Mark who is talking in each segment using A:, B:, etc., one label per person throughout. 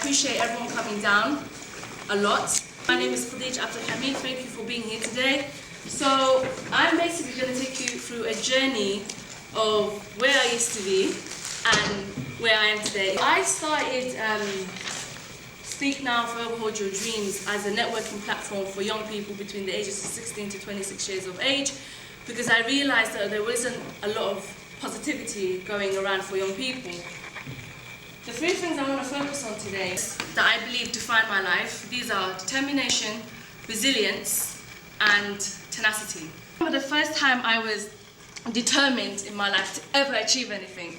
A: appreciate everyone coming down a lot. My name is Khadija Abdulhamid. Thank you for being here today. So I'm basically going to take you through a journey of where I used to be and where I am today. I started Speak Now Forever Hold Your Dreams as a networking platform for young people between the ages of 16 to 26 years of age, because I realized that there wasn't a lot of positivity going around for young people. The three things I want to focus on today that I believe define my life, these are determination, resilience, and tenacity. I remember the first time I was determined in my life to ever achieve anything.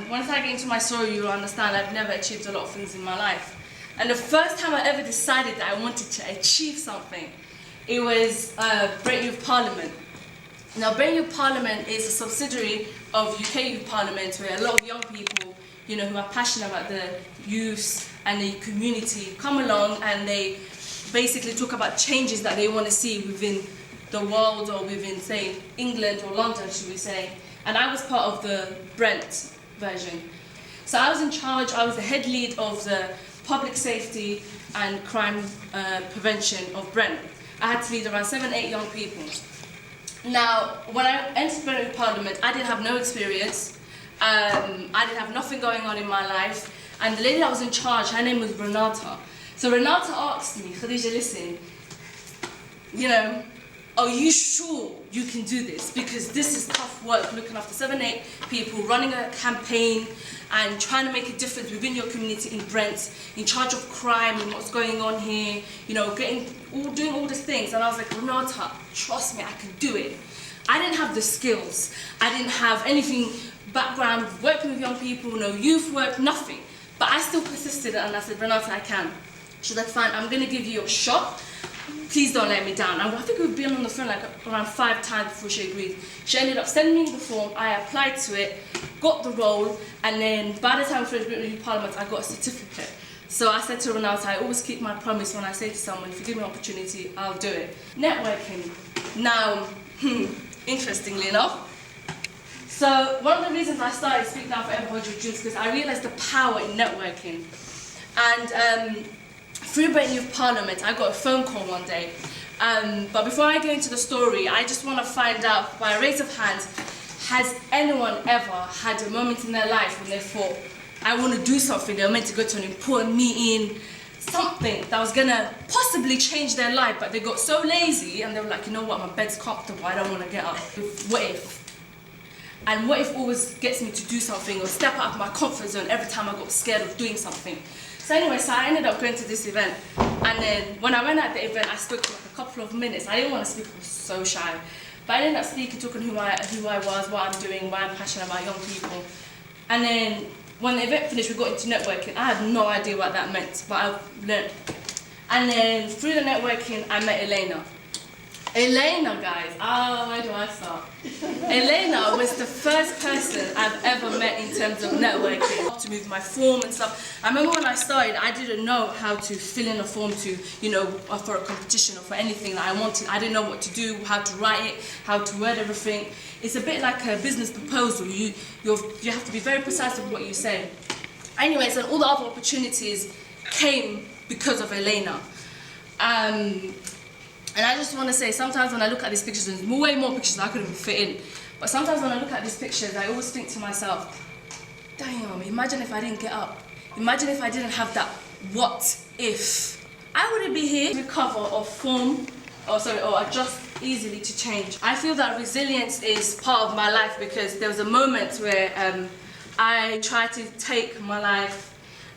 A: Once I get into my story, you'll understand I've never achieved a lot of things in my life. And the first time I ever decided that I wanted to achieve something, it was Brent Youth Parliament. Now, Brent Youth Parliament is a subsidiary of UK Youth Parliament, where a lot of young people, who are passionate about the youth and the community come along, and they basically talk about changes that they want to see within the world, or within, say, England or London, should we say. And I was part of the Brent version. So I was in charge, I was the head lead of the public safety and crime prevention of Brent. I had to lead around 7-8 young people. Now, when I entered Brent Youth Parliament, I didn't have no experience. I didn't have nothing going on in my life, and the lady that was in charge, her name was Renata. So Renata asked me, Khadija, listen, are you sure you can do this? Because this is tough work, looking after 7-8 people, running a campaign and trying to make a difference within your community in Brent, in charge of crime and what's going on here, doing all these things. And I was like, Renata, trust me, I can do it. I didn't have the skills. I didn't have anything background working with young people, no youth work, nothing. But I still persisted, and I said, Renata, I can. She's like, fine, I'm going to give you a shot. Please don't let me down. And I think we've been on the phone like around 5 times before she agreed. She ended up sending me the form, I applied to it, got the role, and then by the time I finished with Parliament, I got a certificate. So I said to Renata, I always keep my promise when I say to someone, if you give me an opportunity, I'll do it. Networking. Now, interestingly enough, so one of the reasons I started Speak Now Forever Hold Your Dreams, because I realised the power in networking. And through Brent Youth Parliament, I got a phone call one day. But before I go into the story, I just want to find out, by a raise of hands, has anyone ever had a moment in their life when they thought, I want to do something, they were meant to go to an important meeting, something that was going to possibly change their life, but they got so lazy and they were like, you know what, my bed's comfortable, I don't want to get up. What if? And what if always gets me to do something or step out of my comfort zone every time I got scared of doing something? So anyway, so I ended up going to this event, and then when I went at the event, I spoke for like a couple of minutes. I didn't want to speak, I was so shy. But I ended up speaking, talking who I was, what I'm doing, why I'm passionate about young people. And then when the event finished, we got into networking. I had no idea what that meant, but I learned. And then through the networking, I met Elena. Elena, guys, where do I start? Elena was the first person I've ever met in terms of networking, to move my form and stuff. I remember when I started, I didn't know how to fill in a form to, for a competition or for anything that I wanted. I didn't know what to do, how to write it, how to word everything. It's a bit like a business proposal. You have to be very precise with what you say. Anyways, and all the other opportunities came because of Elena. And I just want to say, sometimes when I look at these pictures, there's way more pictures I couldn't even fit in. But sometimes when I look at these pictures, I always think to myself, damn, imagine if I didn't get up. Imagine if I didn't have that what if. I wouldn't be here to recover or form, or adjust easily to change. I feel that resilience is part of my life, because there was a moment where I tried to take my life.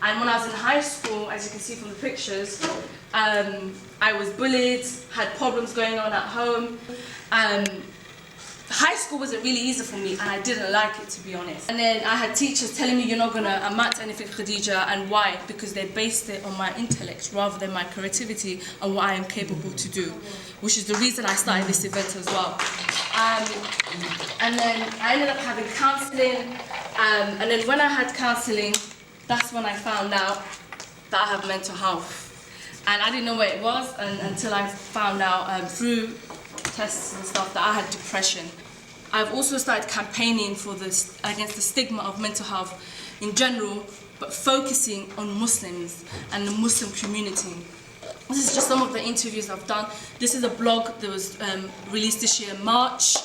A: And when I was in high school, as you can see from the pictures, I was bullied, had problems going on at home. High school wasn't really easy for me, and I didn't like it, to be honest. And then I had teachers telling me, you're not going to amount to anything, Khadija, and why? Because they based it on my intellect rather than my creativity and what I am capable to do, which is the reason I started this event as well. And then I ended up having counselling, and then when I had counselling, that's when I found out that I have mental health. And I didn't know what it was until I found out through tests and stuff that I had depression. I've also started campaigning for against the stigma of mental health in general, but focusing on Muslims and the Muslim community. This is just some of the interviews I've done. This is a blog that was released this year in March.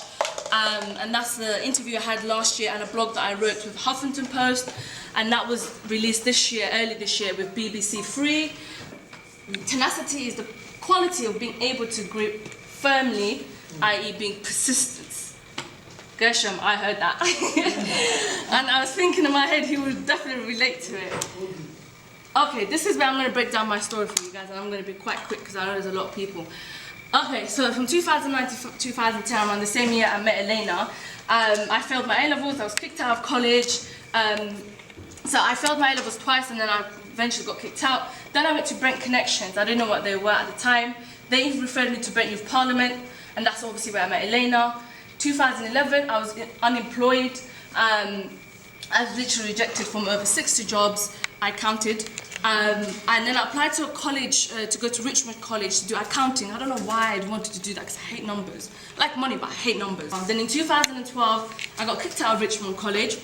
A: And that's the interview I had last year, and a blog that I wrote with Huffington Post, and that was released this year, early this year, with BBC Three. Tenacity is the quality of being able to grip firmly, i.e. being persistent. Gershom, I heard that. And I was thinking in my head, he would definitely relate to it. Okay, this is where I'm going to break down my story for you guys, and I'm going to be quite quick because I know there's a lot of people. Okay, so from 2009 to 2010, around the same year I met Elena, I failed my A-levels, I was kicked out of college. So I failed my A-levels twice, and then I eventually got kicked out. Then I went to Brent Connections. I didn't know what they were at the time. They referred me to Brent Youth Parliament, and that's obviously where I met Elena. 2011, I was unemployed. I was literally rejected from over 60 jobs, I counted. And then I applied to a college, to go to Richmond College to do accounting. I don't know why I wanted to do that because I hate numbers. I like money, but I hate numbers. Then in 2012, I got kicked out of Richmond College.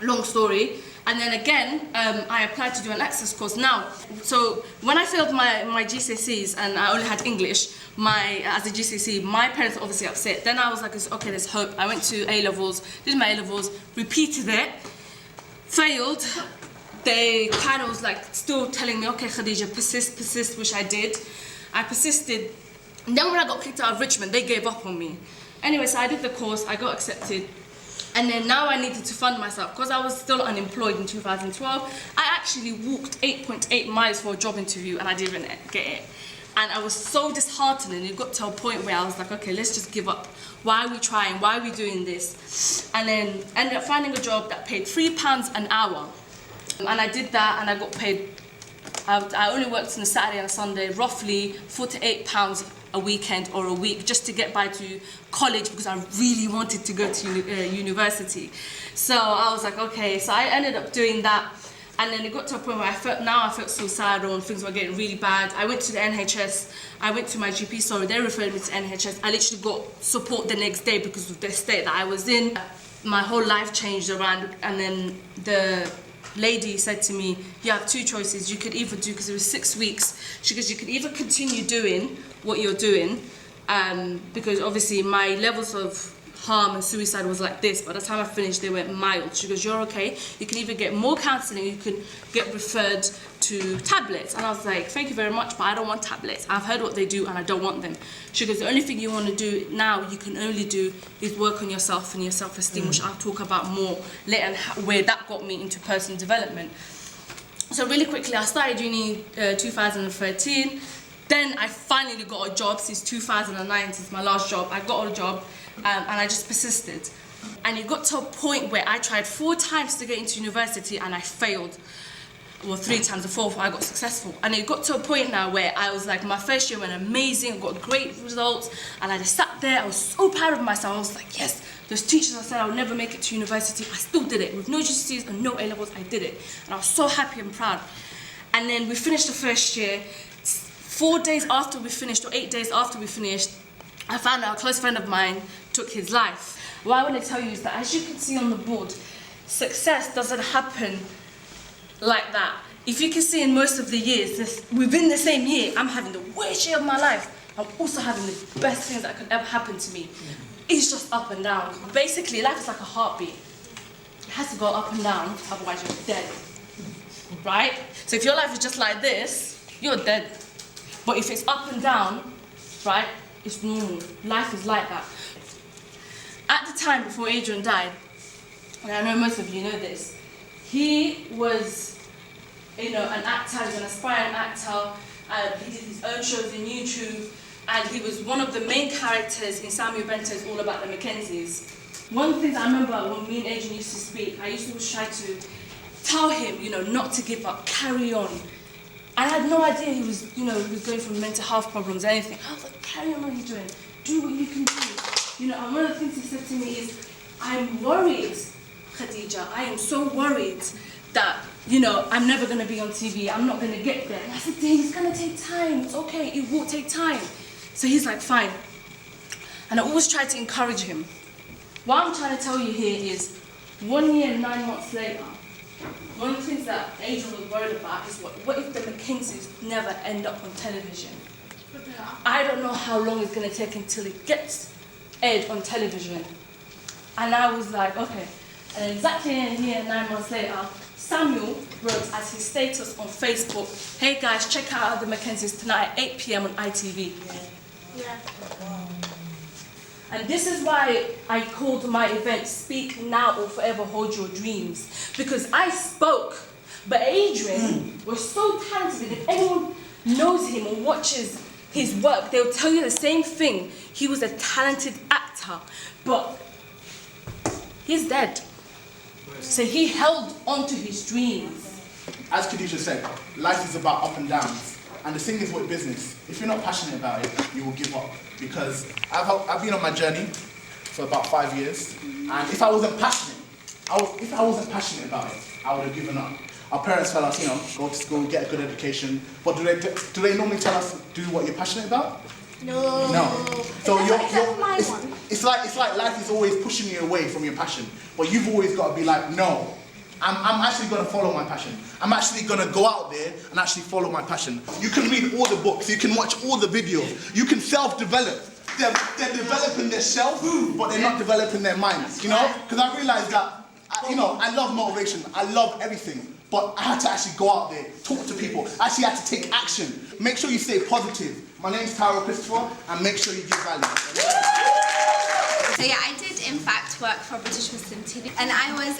A: Long story. And then again, I applied to do an access course now. So when I failed my GCSEs and I only had English, as a GCSE, my parents were obviously upset. Then I was like, okay, there's hope. I went to A-levels, did my A-levels, repeated it, failed. They kind of was like still telling me, okay, Khadija, persist, which I did. I persisted. And then when I got kicked out of Richmond, they gave up on me. Anyway, so I did the course, I got accepted. And then now I needed to fund myself because I was still unemployed in 2012. I actually walked 8.8 miles for a job interview and I didn't get it. And I was so disheartened, and it got to a point where I was like, okay, let's just give up. Why are we trying? Why are we doing this? And then ended up finding a job that paid £3 an hour. And I did that, and I got paid, I only worked on a Saturday and a Sunday, roughly £48 a weekend or a week, just to get by to college because I really wanted to go to university. So I was like, okay, so I ended up doing that. And then it got to a point where I felt suicidal and things were getting really bad. I went to the NHS, I went to my GP, sorry, they referred me to NHS. I literally got support the next day because of the state that I was in. My whole life changed around, and then the lady said to me, you have two choices. You could either do, because it was 6 weeks, she goes, you could either continue doing what you're doing, because obviously my levels of harm and suicide was like this. By the time I finished, they went mild. She goes, you're okay. You can either get more counselling, you can get referred to tablets. And I was like, thank you very much, but I don't want tablets. I've heard what they do and I don't want them. She goes, the only thing you want to do now, you can only do, is work on yourself and your self-esteem, which I'll talk about more later, and where that got me into personal development. So really quickly, I started uni 2013. Then I finally got a job since 2009, since my last job. I got a job, and I just persisted. And it got to a point where I tried 4 times to get into university and I failed. Well, 3 times, the 4th I got successful. And it got to a point now where I was like, my first year went amazing, I got great results, and I just sat there, I was so proud of myself. I was like, yes, those teachers I said I would never make it to university, I still did it. With no GCSEs and no A-levels, I did it. And I was so happy and proud. And then we finished the first year. 4 days after we finished, or 8 days after we finished, I found out a close friend of mine took his life. What I want to tell you is that, as you can see on the board, success doesn't happen like that. If you can see in most of the years, within the same year, I'm having the worst year of my life. I'm also having the best things that could ever happen to me. It's just up and down. Basically, life is like a heartbeat. It has to go up and down, otherwise you're dead. Right? So if your life is just like this, you're dead. But if it's up and down, right, it's normal. Life is like that. At the time before Adrian died, and I know most of you know this, he was, an actor, he was an aspiring actor. He did his own shows on YouTube, and he was one of the main characters in Samuel Bento's All About the Mackenzies. One of the things I remember when me and Adrian used to speak, I used to always try to tell him, not to give up, carry on. I had no idea he was, he was going through mental health problems or anything. I was like, carry on what you're doing. Do what you can do. And one of the things he said to me is, I'm worried, Khadija. I am so worried that, I'm never going to be on TV. I'm not going to get there. And I said, it's going to take time. It's okay. It will take time. So he's like, fine. And I always try to encourage him. What I'm trying to tell you here is, 1 year and 9 months later, one of the things that Adrian was worried about is what if the Mackenzies never end up on television? I don't know how long it's going to take until it gets aired on television. And I was like, okay. And exactly a year, 9 months later, Samuel wrote as his status on Facebook, hey guys, check out the Mackenzies tonight at 8 p.m. on ITV.
B: Yeah.
A: And this is why I called my event Speak Now or Forever Hold Your Dreams. Because I spoke, but Adrian was so talented. If anyone knows him or watches his work, they'll tell you the same thing. He was a talented actor, but he's dead. So he held on to his dreams.
C: As Khadija said, life is about up and downs. And the thing is with business, if you're not passionate about it, you will give up. Because I've been on my journey for about 5 years, and if I wasn't passionate, about it, I would have given up. Our parents tell us, go to school, get a good education. But do they normally tell us do what you're passionate about?
B: No.
C: No. So it's like life is always pushing you away from your passion. But you've always got to be like, no, I'm actually going to follow my passion. I'm actually going to go out there and actually follow my passion. You can read all the books, you can watch all the videos, you can self-develop. They're developing their self, but they're not developing their minds, Because I realized that, I love motivation, I love everything. But I had to actually go out there, talk to people. I actually had to take action. Make sure you stay positive. My name's Tyrell Christopher, and make sure you give value.
B: So yeah, I did in fact work for British Muslim TV, and I was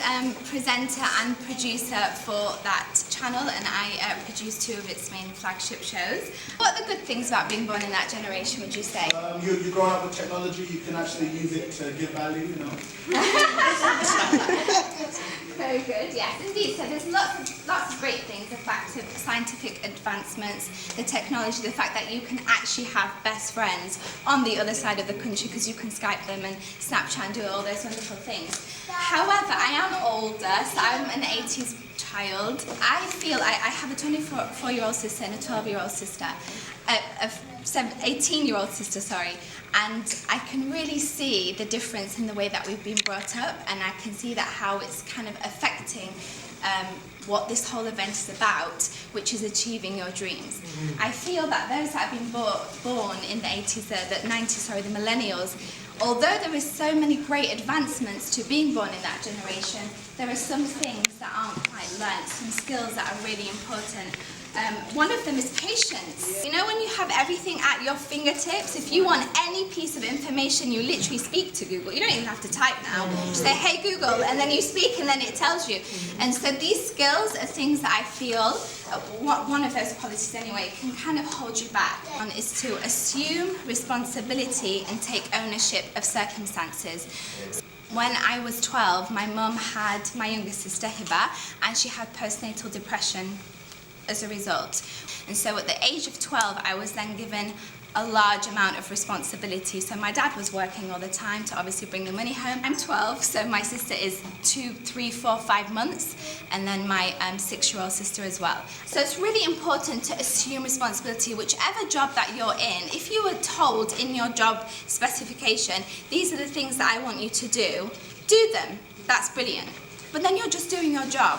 B: presenter and producer for that channel, and I produced 2 of its main flagship shows. What are the good things about being born in that generation, would you say?
C: You're growing up with technology, you can actually use it to give value,
B: Very good, yes, indeed. So there's lots of great things, the fact of scientific advancements, the technology, the fact that you can actually have best friends on the other side of the country because you can Skype them and Snapchat and do all those wonderful things. However, I am older, so I'm an 80s child. I feel I have a 24-year-old sister and a 12-year-old sister, a 18-year-old sister, sorry. And I can really see the difference in the way that we've been brought up, and I can see that how it's kind of affecting what this whole event is about, which is achieving your dreams. I feel that those that have been born in the 80s, the 90s, the millennials, although there is so many great advancements to being born in that generation, there are some things that aren't quite learnt, some skills that are really important. One of them is patience. When you have everything at your fingertips, if you want any piece of information, you literally speak to Google. You don't even have to type now. Just say, hey Google, and then you speak and then it tells you. And so these skills are things that I feel, one of those qualities anyway, can kind of hold you back. One is to assume responsibility and take ownership of circumstances. When I was 12, my mum had my younger sister, Hiba, and she had postnatal depression as a result. And so at the age of 12, I was then given a large amount of responsibility. So my dad was working all the time to obviously bring the money home. I'm 12, so my sister is 2, 3, 4, 5 months, and then my 6-year-old sister as well. So it's really important to assume responsibility, whichever job that you're in. If you were told in your job specification, these are the things that I want you to do them. That's brilliant. But then you're just doing your job.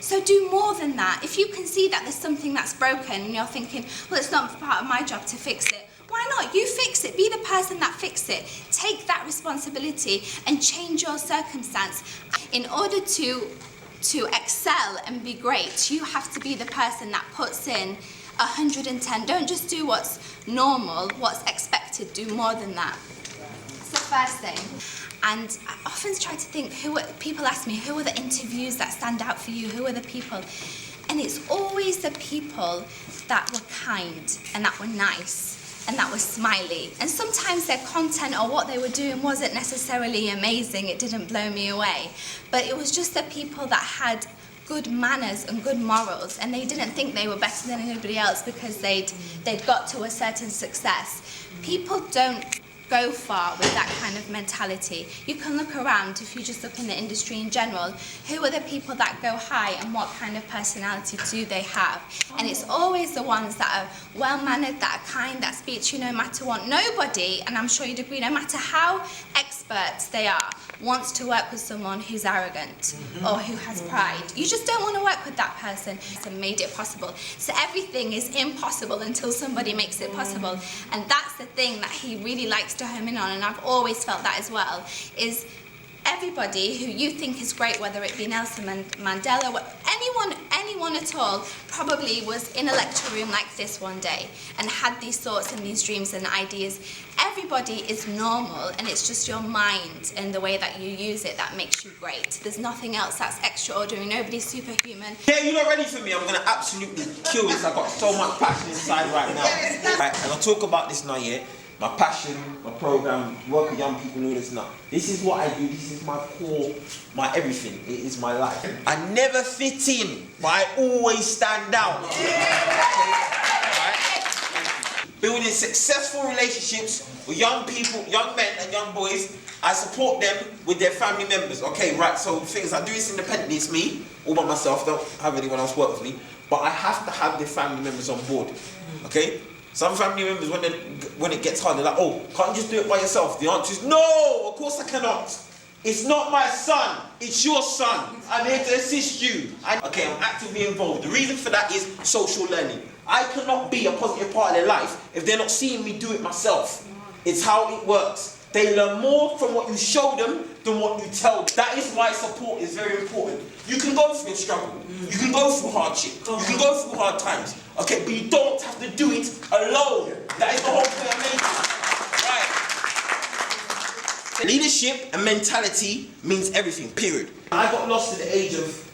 B: So do more than that. If you can see that there's something that's broken and you're thinking, well, it's not part of my job to fix it, why not? You fix it. Be the person that fixes it. Take that responsibility and change your circumstance. In order to excel and be great, you have to be the person that puts in 110. Don't just do what's normal, what's expected. Do more than that. It's the first thing. And I often try to think, people ask me, who are the interviews that stand out for you? Who are the people? And it's always the people that were kind and that were nice and that were smiley. And sometimes their content or what they were doing wasn't necessarily amazing. It didn't blow me away. But it was just the people that had good manners and good morals, and they didn't think they were better than anybody else because they'd got to a certain success. People don't go far with that kind of mentality. You can look around, if you just look in the industry in general, who are the people that go high and what kind of personality do they have? And it's always the ones that are well-mannered, that are kind, that speak to you no matter what. Nobody, and I'm sure you'd agree, no matter how expert they are, wants to work with someone who's arrogant or who has pride. You just don't want to work with that person. And made it possible. So everything is impossible until somebody makes it possible. And that's the thing that he really likes to home in on, and I've always felt that as well, is everybody who you think is great, whether it be Nelson Mandela, anyone at all, probably was in a lecture room like this one day and had these thoughts and these dreams and ideas. Everybody is normal, and it's just your mind and the way that you use it that makes you great. There's nothing else that's extraordinary. Nobody's superhuman.
D: Yeah, you're not ready for me. I'm gonna absolutely kill this. I've got so much passion inside right now. Right, and I'll talk about this now, yeah? My passion, my program, work with young people, all this now. This is what I do, this is my core, my everything. It is my life. I never fit in, but I always stand out. Right? Building successful relationships with young people, young men and young boys. I support them with their family members. Okay, right, so the thing is, I do this independently, it's me, all by myself, don't have anyone else work with me, but I have to have their family members on board, okay? Some family members, when it gets hard, they're like, oh, can't you just do it by yourself? The answer is, no, of course I cannot. It's not my son, it's your son. I'm here to assist you. Okay, I'm actively involved. The reason for that is social learning. I cannot be a positive part of their life if they're not seeing me do it myself. It's how it works. They learn more from what you show them than what you tell them. That is why support is very important. You can go through a struggle. You can go through hardship. You can go through hard times. Okay, but you don't have to do it alone. That is the whole point I'm making. Right. Leadership and mentality means everything, period. I got lost at the age of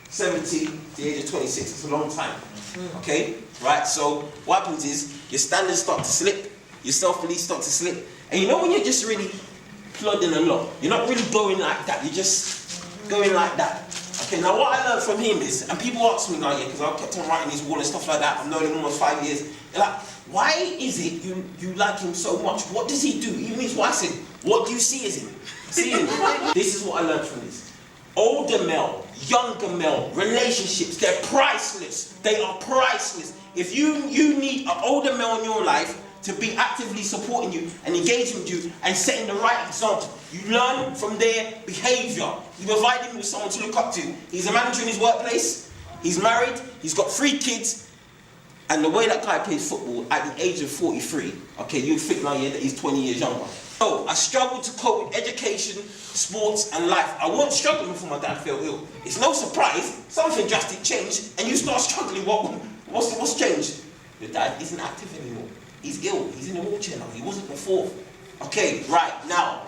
D: 17, the age of 26. It's a long time. Okay? Right, so what happens is your standards start to slip, your self-belief start to slip, and you know when you're just really plodding along, you're not really going like that, you're just going like that. Okay, now what I learned from him is, and people ask me now, yeah, because I kept on writing his wall and stuff like that, I've known him almost 5 years, they're like, why is it you like him so much? What does he do? Even his wife said, what do you see as him? See him? This is what I learned from this. Older male, younger male, relationships, they're priceless. They are priceless. If you need an older male in your life to be actively supporting you and engaging with you and setting the right example, you learn from their behaviour. You provide him with someone to look up to. He's a manager in his workplace, he's married, he's got 3 kids, and the way that guy plays football at the age of 43, okay, you'd think now, yeah, that he's 20 years younger. So, I struggled to cope with education, sports and life. I wasn't struggling before my dad fell ill. It's no surprise, something drastic changed and you start struggling. What's changed? Your dad isn't active anymore. He's ill, he's in a wheelchair now, he wasn't before. Okay, right, now,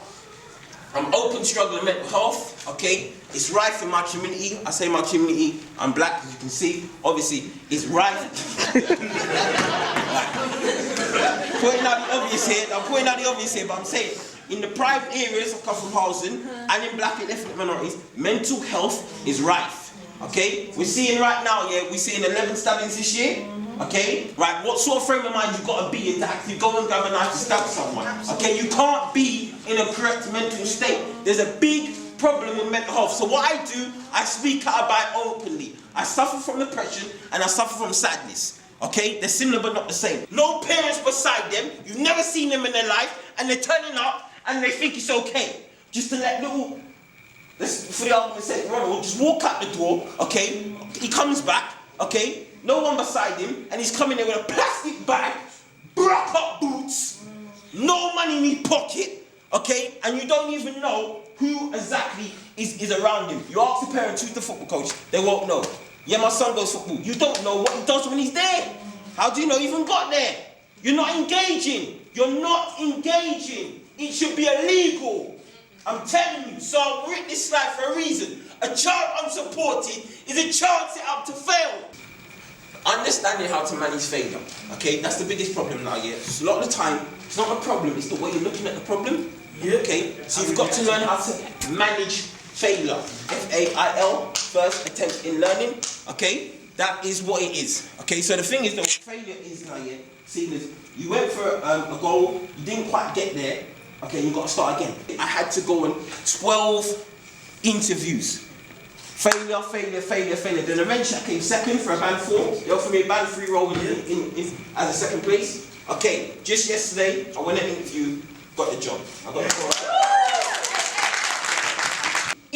D: I'm open struggling with mental health, okay? It's rife in my community. I say my community, I'm black, as you can see. Obviously, it's rife. Pointing out the obvious here, I'm pointing out the obvious here, but I'm saying, in the private areas of Clapham housing and in black and ethnic minorities, mental health is rife, okay? We're seeing right now, yeah, we're seeing 11 stabbings this year. Okay, right, what sort of frame of mind you've got to be in to actually go and grab a knife to stab someone? Okay, you can't be in a correct mental state. There's a big problem with mental health. So what I do, I speak out about it openly. I suffer from depression and I suffer from sadness. Okay, they're similar but not the same. No parents beside them, you've never seen them in their life, and they're turning up and they think it's okay. Just to let little, for the argument's sake, Ronald, just walk out the door, okay, he comes back, okay, no one beside him, and he's coming there with a plastic bag, broke up boots, no money in his pocket, okay, and you don't even know who exactly is around him. You ask the parents who's the football coach, they won't know. Yeah, my son goes football. You don't know what he does when he's there. How do you know he even got there? You're not engaging. You're not engaging. It should be illegal. I'm telling you. So I've written this slide for a reason. A child unsupported is a child set up to fail. Understanding how to manage failure, okay, that's the biggest problem now, yeah. So a lot of the time, it's not a problem, it's the way you're looking at the problem, okay. So you've got to learn how to manage failure, F-A-I-L, first attempt in learning, okay. That is what it is, okay. So the thing is, though, failure is now, yeah, see this, you went for a goal, you didn't quite get there, okay, you've got to start again. I had to go on 12 interviews. Failure, failure, failure, failure. Then eventually I came second for a band 4. They offered me a band 3 role as a second place. Okay, just yesterday I went and interviewed, got the job. I got the job.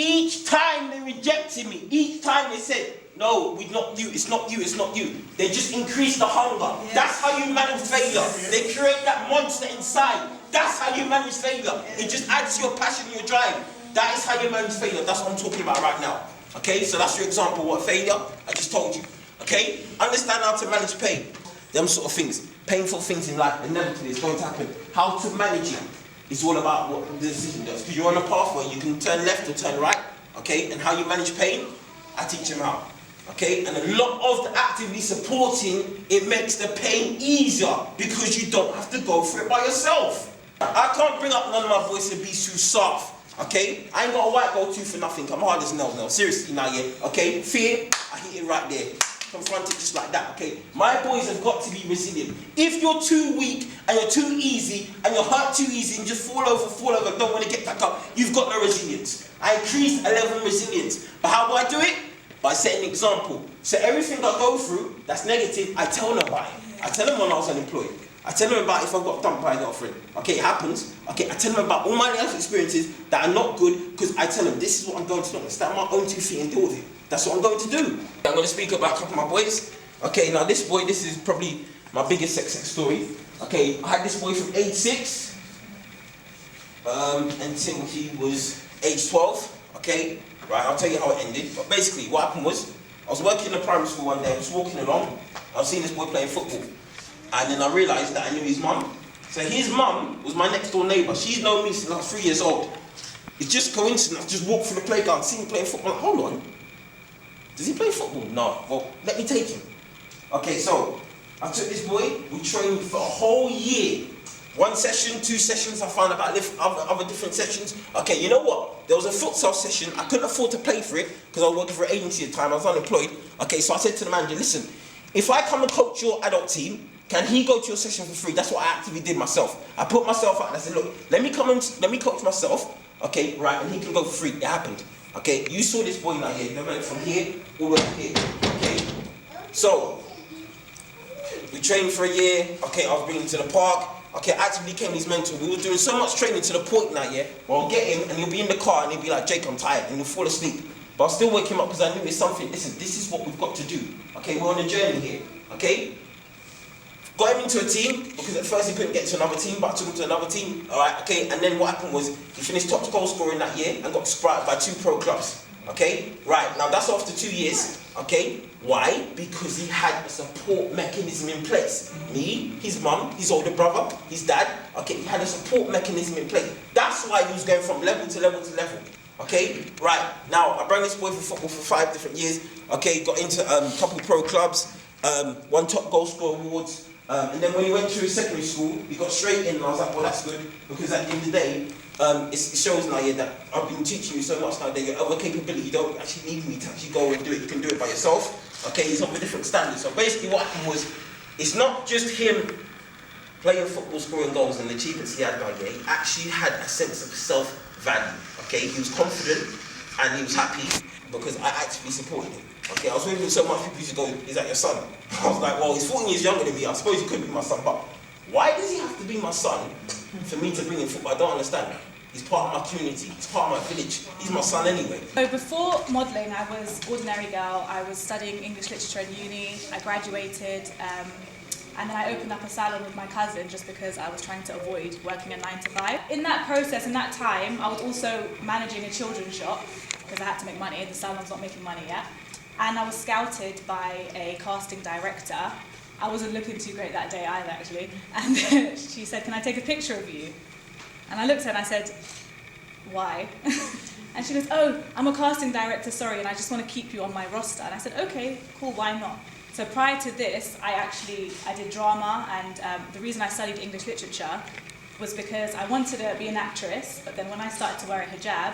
D: Each time they rejected me, each time they said, no, we're not you, it's not you, it's not you. They just increase the hunger. Yeah. That's how you manage failure. They create that monster inside. That's how you manage failure. It just adds to your passion and your drive. That is how you manage failure. That's what I'm talking about right now. Okay, so that's your example of what failure, I just told you. Okay, understand how to manage pain. Them sort of things. Painful things in life, inevitably it's going to happen. How to manage it is all about what the decision does. Because you're on a pathway, you can turn left or turn right. Okay, and how you manage pain, I teach them how. Okay, and a lot of the actively supporting, it makes the pain easier because you don't have to go through it by yourself. I can't bring up none of my boys to be too soft. Okay, I ain't got a white gold tooth for nothing. I'm hard as nails now. Seriously now, yeah. Okay, fear, I hit it right there. Confront it just like that. Okay, my boys have got to be resilient. If you're too weak and you're too easy and you're hurt too easy and just fall over, don't want to get back up, you've got no resilience. I increased a level of resilience. But how do I do it? By setting an example. So everything I go through that's negative, I tell them about it. I tell them when I was unemployed. I tell them about if I got dumped by a girlfriend. Okay, it happens. Okay, I tell them about all my life experiences that are not good because I tell them this is what I'm going to do. I'm going to stand on my own 2 feet and deal with it. That's what I'm going to do. I'm going to speak about a couple of my boys. Okay, now this boy, this is probably my biggest success story. Okay, I had this boy from age 6 until he was age 12. Okay, right, I'll tell you how it ended. But basically, what happened was, I was working in a primary school one day, I was walking along, I was seeing this boy playing football. And then I realised that I knew his mum. So his mum was my next door neighbour. She's known me since I was 3 years old. It's just coincidence. I just walked through the playground, see him playing football. I'm like, hold on. Does he play football? No. Well, let me take him. Okay, so I took this boy. We trained for a whole year. 1 session, 2 sessions. I found about other different sessions. Okay, you know what? There was a futsal session. I couldn't afford to pay for it because I was working for an agency at the time. I was unemployed. Okay, so I said to the manager, listen, if I come and coach your adult team, can he go to your session for free? That's what I actively did myself. I put myself out and I said, look, let me coach myself, okay, right, and he can go for free. It happened. Okay, you saw this boy now here, they went from here all the way to here. Okay. So we trained for a year, okay, I was bringing him to the park, okay, I actively became his mentor. We were doing so much training to the point now, yeah, where I'll get him and he'll be in the car and he'll be like, Jake, I'm tired, and he'll fall asleep. But I'll still wake him up because I knew it's something, listen, this is what we've got to do. Okay, we're on a journey here, okay? Got him into a team, because at first he couldn't get to another team, but I took him to another team, alright, okay, and then what happened was, he finished top goal scorer in that year, and got scouted by 2 pro clubs, okay? Right, now that's after 2 years, okay? Why? Because he had a support mechanism in place. Me, his mum, his older brother, his dad, okay, he had a support mechanism in place. That's why he was going from level to level to level. Okay, right, now I brought this boy for football for 5 different years, okay, got into a couple pro clubs, won top goal scorer awards, and then when he went to his secondary school, he got straight in and I was like, well that's good, because at the end of the day, it shows now yeah, that I've been teaching you so much now that your other capability, you don't actually need me to actually go and do it, you can do it by yourself, okay, he's of a different standard. So basically what happened was, it's not just him playing football, scoring goals and the achievements he had by year, he actually had a sense of self-value, okay, he was confident and he was happy because I actively supported him. Okay, I was with him so much, people used to go, is that your son? I was like, well, he's 14 years younger than me, I suppose he could be my son, but why does he have to be my son for me to bring him football? I don't understand that. He's part of my community, he's part of my village, he's my son anyway.
E: So before modelling, I was ordinary girl, I was studying English literature in uni, I graduated, and then I opened up a salon with my cousin just because I was trying to avoid working a 9 to 5. In that process, in that time, I was also managing a children's shop because I had to make money, the salon's not making money yet. And I was scouted by a casting director. I wasn't looking too great that day either, actually. And she said, can I take a picture of you? And I looked at her and I said, why? And she goes, oh, I'm a casting director, sorry, and I just want to keep you on my roster. And I said, okay, cool, why not? So prior to this, I did drama, and the reason I studied English literature was because I wanted to be an actress, but then when I started to wear a hijab,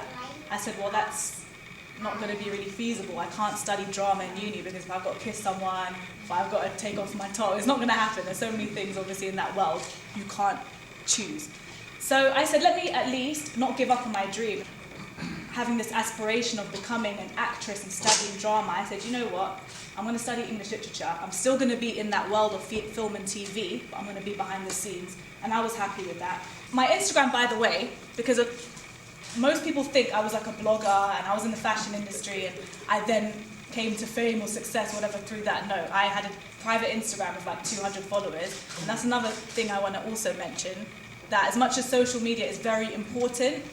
E: I said, well, that's not going to be really feasible. I can't study drama in uni because if I've got to kiss someone, if I've got to take off my top, it's not going to happen. There's so many things, obviously, in that world you can't choose. So I said, let me at least not give up on my dream. Having this aspiration of becoming an actress and studying drama, I said, you know what? I'm going to study English literature. I'm still going to be in that world of film and TV, but I'm going to be behind the scenes. And I was happy with that. My Instagram, by the way, because of most people think I was like a blogger and I was in the fashion industry and I then came to fame or success, whatever, through that. No, I had a private Instagram with like 200 followers. And that's another thing I want to also mention, that as much as social media is very important,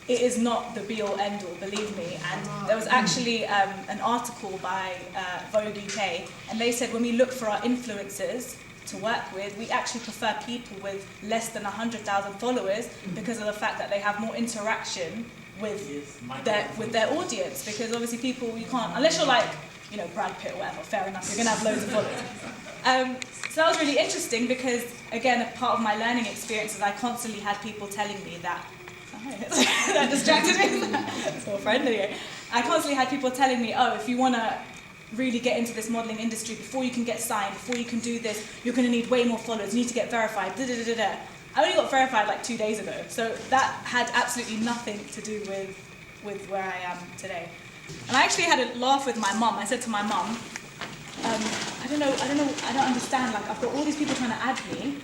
E: it is not the be-all, end-all, believe me. And there was actually an article by Vogue UK, and they said when we look for our influencers to work with, we actually prefer people with less than 100,000 followers because of the fact that they have more interaction with their audience. Because obviously people, you can't, unless you're like, you know, Brad Pitt or whatever, fair enough, you're going to have loads of followers. So that was really interesting because, again, a part of my learning experience is I constantly had people telling me that, that distracted me. It's all friendly. I constantly had people telling me, oh, if you want to really get into this modelling industry, before you can get signed, before you can do this, you're going to need way more followers, you need to get verified, da da da da. I only got verified like 2 days ago, so that had absolutely nothing to do with where I am today. And I actually had a laugh with my mum. I said to my mum, I don't understand, like I've got all these people trying to add me.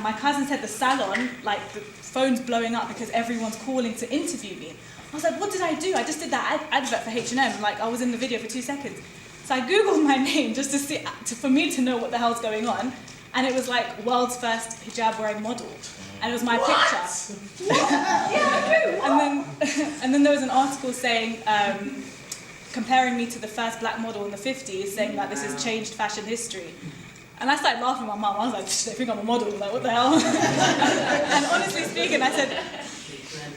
E: My cousin said the salon, like the phone's blowing up because everyone's calling to interview me. I was like, what did I do? I just did that advert for H&M, like I was in the video for 2 seconds. So I Googled my name just to see, for me to know what the hell's going on. And it was like world's first hijab wearing model. And it was my picture. And then there was an article saying, comparing me to the first black model in the 50s, saying that this has changed fashion history. And I started laughing at my mum. I was like, they think I'm a model. Like, what the hell? And honestly speaking, I said,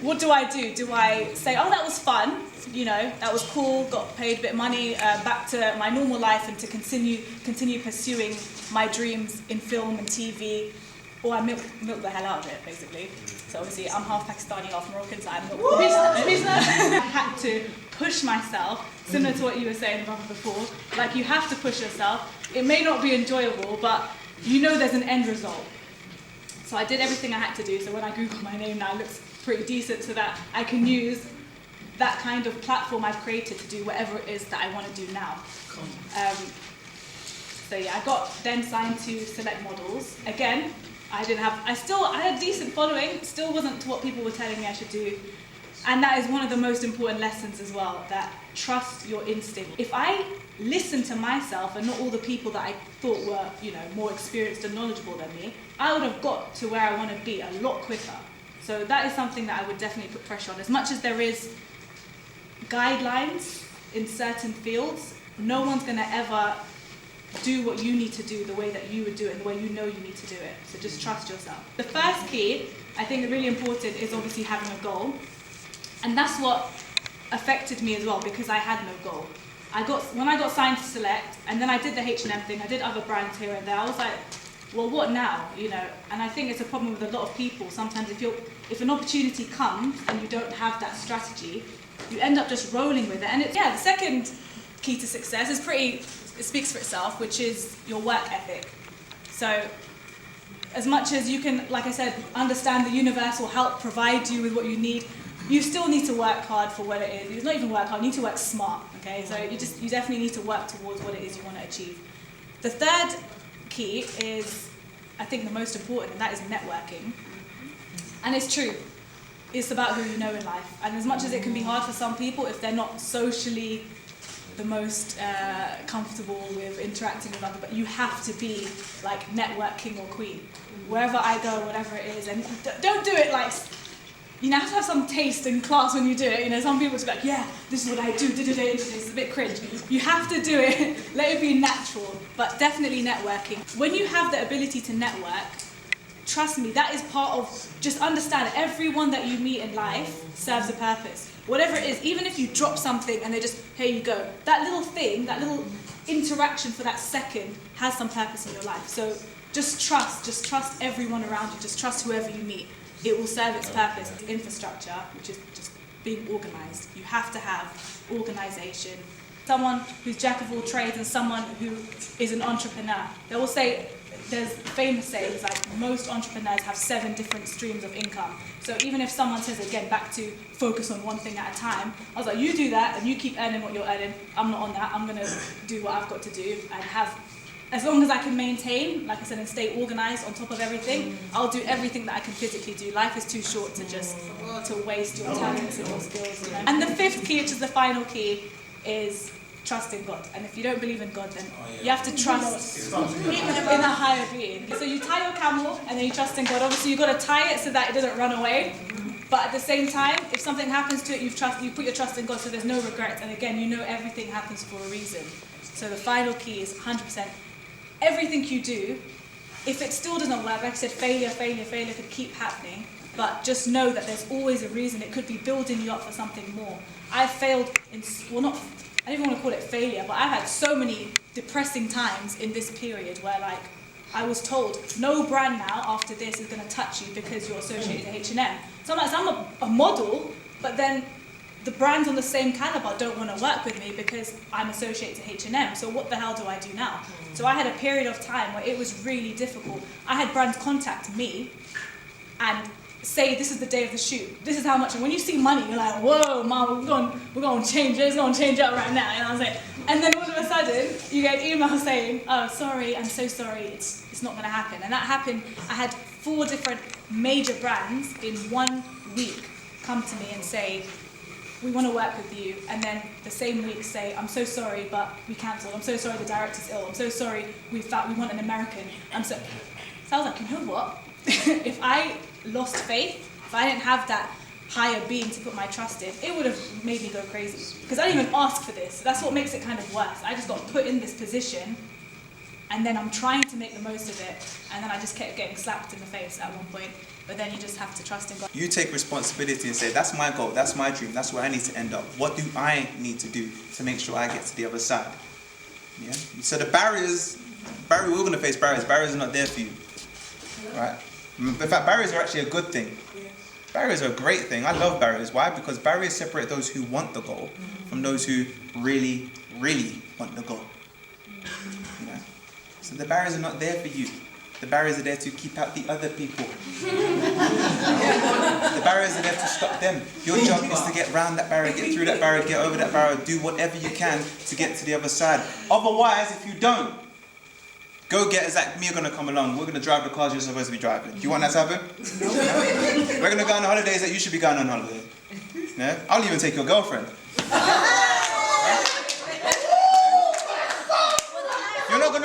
E: what do I do? Do I say, oh, that was fun, you know, that was cool, got paid a bit of money, back to my normal life and to continue pursuing my dreams in film and TV, or I milk the hell out of it, basically. So obviously, I'm half Pakistani, half Moroccan, so I'm I had to push myself, similar to what you were saying about before. Like, you have to push yourself. It may not be enjoyable, but you know there's an end result. So I did everything I had to do. So when I Google my name now, it looks pretty decent, so that I can use that kind of platform I've created to do whatever it is that I want to do now. So yeah, I got then signed to Select Models. Again, I had a decent following, still wasn't to what people were telling me I should do. And that is one of the most important lessons as well, that trust your instinct. If I listened to myself and not all the people that I thought were, you know, more experienced and knowledgeable than me, I would have got to where I want to be a lot quicker. So that is something that I would definitely put pressure on. As much as there is guidelines in certain fields, no one's going to ever do what you need to do the way that you would do it and the way you know you need to do it. So just trust yourself. The first key, I think really important, is obviously having a goal. And that's what affected me as well, because I had no goal. When I got signed to Select, and then I did the H&M thing, I did other brands here and there, I was like, well, what now? You know, and I think it's a problem with a lot of people. Sometimes if an opportunity comes and you don't have that strategy, you end up just rolling with it. And the second key to success is it speaks for itself, which is your work ethic. So as much as you can, like I said, understand the universe will help provide you with what you need, you still need to work hard for what it is. You not even work hard, you need to work smart, okay? So you definitely need to work towards what it is you want to achieve. The third key is, I think, the most important, and that is networking. And it's true. It's about who you know in life. And as much as it can be hard for some people, if they're not socially the most comfortable with interacting with other, but you have to be like networking or queen. Wherever I go, whatever it is, and don't do it like, you have to have some taste and class when you do it. You know, some people just be like, yeah, this is what I do, it's a bit cringe. You have to do it, let it be natural, but definitely networking. When you have the ability to network, trust me, that is part of, just understand everyone that you meet in life serves a purpose. Whatever it is, even if you drop something and they just, here you go, that little thing, that little interaction for that second has some purpose in your life. So just trust everyone around you, just trust whoever you meet. It will serve its purpose. Infrastructure, which is just being organised. You have to have organisation. Someone who's jack of all trades and someone who is an entrepreneur. They will say, there's famous sayings like most entrepreneurs have 7 different streams of income. So even if someone says, again, back to focus on one thing at a time, I was like, you do that and you keep earning what you're earning. I'm not on that. I'm going to do what I've got to do and have as long as I can maintain, like I said, and stay organised on top of everything, I'll do everything that I can physically do. Life is too short to just to waste your talents and your skills. You know? And the fifth key, which is the final key, is trust in God. And if you don't believe in God, then you have to trust in a higher being. So you tie your camel and then you trust in God. Obviously you've got to tie it so that it doesn't run away. But at the same time, if something happens to it, you put your trust in God, so there's no regrets. And again, you know everything happens for a reason. So the final key is 100%. Everything you do, if it still doesn't work, like I said, failure could keep happening. But just know that there's always a reason. It could be building you up for something more. I failed in, well, not, I don't even want to call it failure, but I've had so many depressing times in this period where, like, I was told, no brand now after this is going to touch you because you're associated to H&M. So I'm a model, but then the brands on the same caliber don't want to work with me because I'm associated to H&M. So what the hell do I do now? So I had a period of time where it was really difficult. I had brands contact me and say, this is the day of the shoot, this is how much, and when you see money, you're like, whoa, mom, we're going to change it, it's going to change up right now, and I was like, and then all of a sudden, you get an email saying, oh, sorry, I'm so sorry, it's not going to happen. And that happened. I had 4 different major brands in 1 week come to me and say, we want to work with you, and then the same week say, I'm so sorry, but we cancelled, I'm so sorry the director's ill, I'm so sorry, we want an American, so I was like, you know what, if I lost faith, if I didn't have that higher being to put my trust in, it would have made me go crazy. Because I didn't even ask for this. That's what makes it kind of worse. I just got put in this position, and then I'm trying to make the most of it, and then I just kept getting slapped in the face at one point. But then you just have to trust in God.
F: You take responsibility and say, that's my goal, that's my dream, that's where I need to end up. What do I need to do to make sure I get to the other side? Yeah? So the barriers, we're going to face barriers. Barriers are not there for you. Right? In fact, barriers are actually a good thing. Barriers are a great thing. I love barriers. Why? Because barriers separate those who want the goal from those who really, really want the goal. You know? So the barriers are not there for you. The barriers are there to keep out the other people. The barriers are there to stop them. Your job is to get round that barrier, get through that barrier, get over that barrier, do whatever you can to get to the other side. Otherwise, if you don't, go-getters like me are going to come along. We're going to drive the cars you're supposed to be driving. Do you want that to happen? No? We're going to go on holidays that you should be going on holiday. Yeah? I'll even take your girlfriend. If you're not going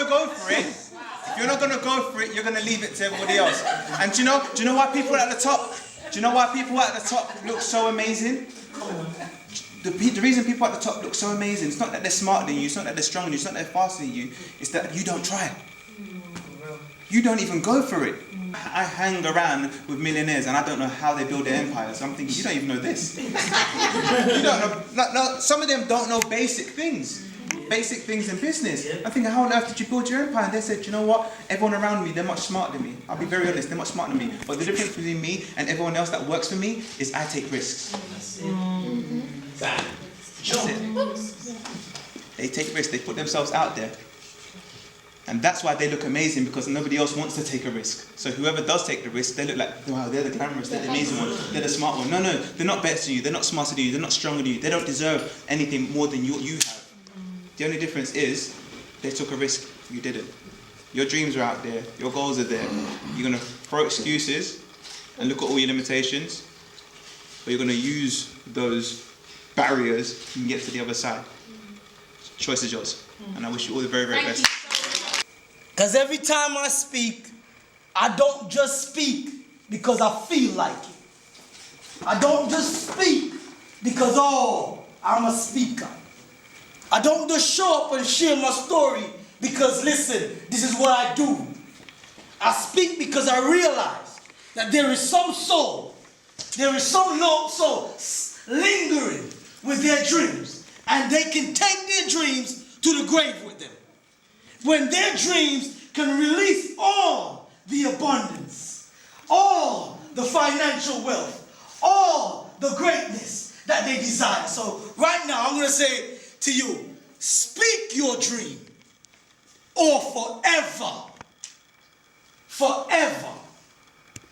F: to go for it, you're going to leave it to everybody else. And do you know why people at the top? Do you know why people at the top look so amazing? The reason people at the top look so amazing, it's not that they're smarter than you, it's not that they're stronger than you, it's not that they're faster than you, it's that you don't try. You don't even go for it. I hang around with millionaires and I don't know how they build their empires. I'm thinking, you don't even know this. You don't know. No, some of them don't know basic things. Basic things in business. I'm thinking, how on earth did you build your empire? And they said, you know what? Everyone around me, they're much smarter than me. I'll be very honest, they're much smarter than me. But the difference between me and everyone else that works for me is I take risks. That's it. They take risks, they put themselves out there. And that's why they look amazing, because nobody else wants to take a risk. So whoever does take the risk, they look like, wow, they're the glamorous, they're the amazing one, they're the smart one. No, they're not better than you, they're not smarter than you, they're not stronger than you, they don't deserve anything more than you have. The only difference is, they took a risk, you didn't. Your dreams are out there, your goals are there. You're going to throw excuses and look at all your limitations, but you're going to use those barriers and get to the other side. Choice is yours. And I wish you all the very, very best.
G: Because every time I speak, I don't just speak because I feel like it. I don't just speak because, oh, I'm a speaker. I don't just show up and share my story because, listen, this is what I do. I speak because I realize that there is some soul, there is some soul lingering with their dreams, and they can take their dreams to the grave with them. When their dreams can release all the abundance, all the financial wealth, all the greatness that they desire. So right now, I'm going to say to you, speak your dream, or forever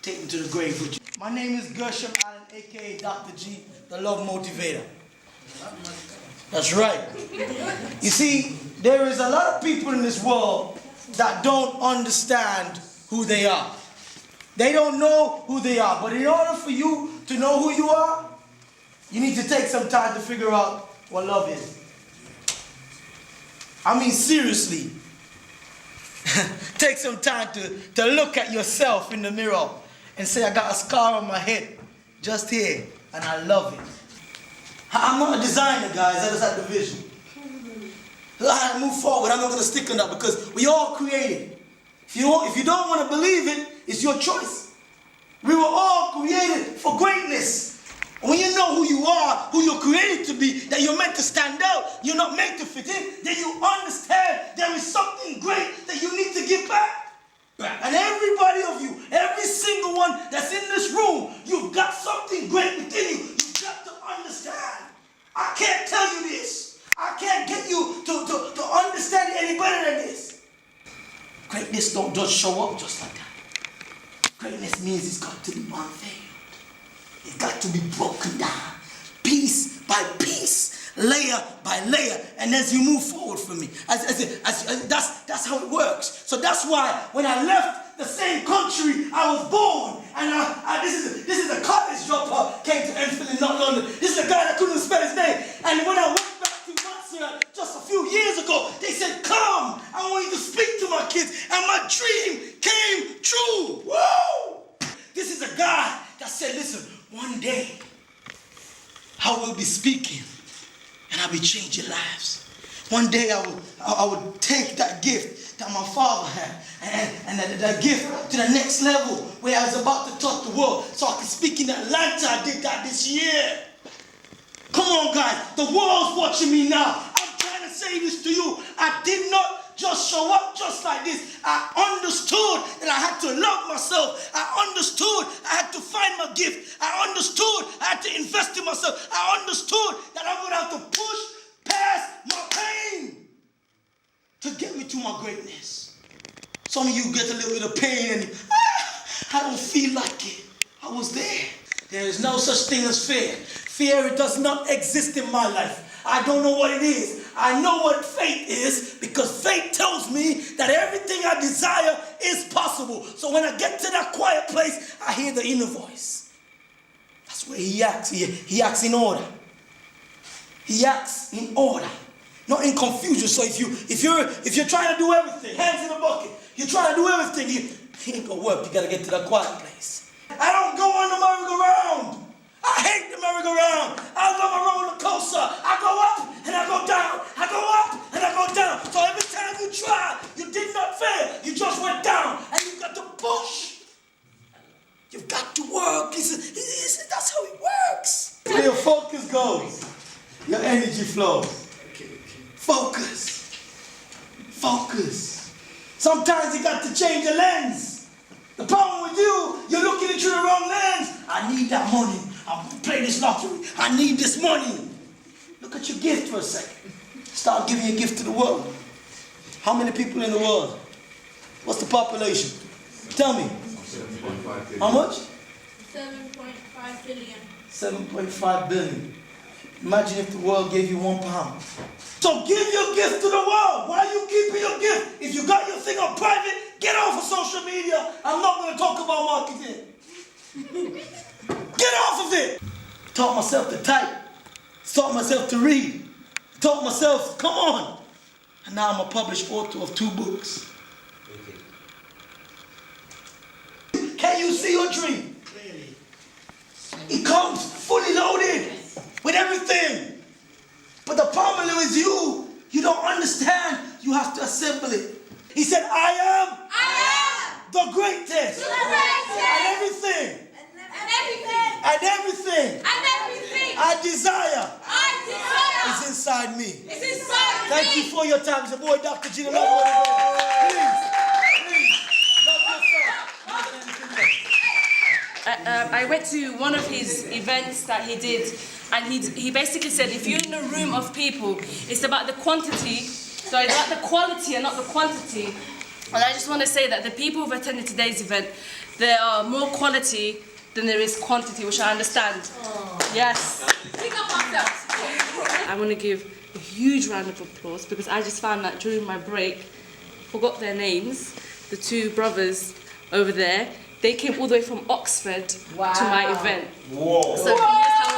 G: taken to the grave with you. My name is Gershom Allen, aka Dr. G, the Love Motivator. That's right. You see, there is a lot of people in this world that don't understand who they are. They don't know who they are. But in order for you to know who you are, you need to take some time to figure out what love is. I mean, seriously. Take some time to look at yourself in the mirror and say, I got a scar on my head, just here, and I love it. I'm not a designer, guys. I just had the vision. I move forward. I'm not going to stick on that because we all created. If you don't want to believe it, it's your choice. We were all created for greatness. When you know who you are, who you're created to be, that you're meant to stand out, you're not meant to fit in, then you understand there is something great that you need to give back. And everybody of you, every single one that's in this room, you've got something great within you. You've got to understand. I can't tell you this. I can't get you to understand it any better than this. Greatness don't just show up just like that. Greatness means it's got to be unveiled. It's got to be broken down, piece by piece, layer by layer, and as you move forward for me, that's how it works. So that's why when I left the same country I was born, and this is a college dropout, came to Enfield in North London. This is a guy that couldn't spell his name, and when I went back to Manchester just a few years ago, they said, "Come, I want you to speak to my kids," and my dream came true. Whoa! This is a guy that said, "Listen, one day I will be speaking and I'll be changing lives. One day I would take that gift that my father had and that gift to the next level where I was about to touch the world so I could speak in Atlanta. I did that this year." Come on, guys. The world's watching me now. I'm trying to say this to you. I did not just show up just like this. I understood that I had to love myself. I understood I had to find my gift. I understood I had to invest in myself. I understood that I'm going to have to push past my pain to get me to my greatness. Some of you get a little bit of pain and I don't feel like it. I was there. There is no such thing as fear. Fear does not exist in my life. I don't know what it is. I know what faith is because faith tells me that everything I desire is possible. So when I get to that quiet place, I hear the inner voice. That's where he acts. He acts in order. He acts in order, not in confusion. So if you're trying to do everything, hands in the bucket, you're trying to do everything, it ain't gonna work. You gotta get to that quiet place. I don't go on the merry-go-round. I hate the merry-go-round. I love a roller coaster. I go up and I go down. I go up and I go down. So every time you try, you did not fail. You just went down and you've got to push. You've got to work. That's how it works. Where your focus goes, your energy flows. Focus. Focus. Sometimes you got to change the lens. The problem with you, you're looking into the wrong lens. I need that money. I'm going to play this lottery. I need this money. Look at your gift for a second. Start giving your gift to the world. How many people in the world? What's the population? Tell me.
H: 7.5 billion.
G: How much?
I: 7.5 billion.
G: 7.5 billion. Imagine if the world gave you £1. So give your gift to the world. Why are you keeping your gift? If you got your thing on private, get off of social media. I'm not going to talk about marketing. Get off of it. Taught myself to type. Taught myself to read. Taught myself, come on. And now I'm a published author of 2 books. Can you see your dream? Clearly. It comes fully loaded with everything. But the problem is you don't understand. You have to assemble it. He said, I am the greatest. And everything. And everything I desire is inside me. Thank you for your time. It's your boy, Dr. Gina. Please, love yourself.
A: I went to one of his events that he did, and he basically said, if you're in a room of people, it's about the quantity, so it's about the quality and not the quantity. And I just want to say that the people who've attended today's event, there are more quality than there is quantity, which I understand. Yes. I want to give a huge round of applause because I just found that during my break, forgot their names, the two brothers over there. They came all the way from Oxford to my event.
D: Whoa.
A: So can you guess how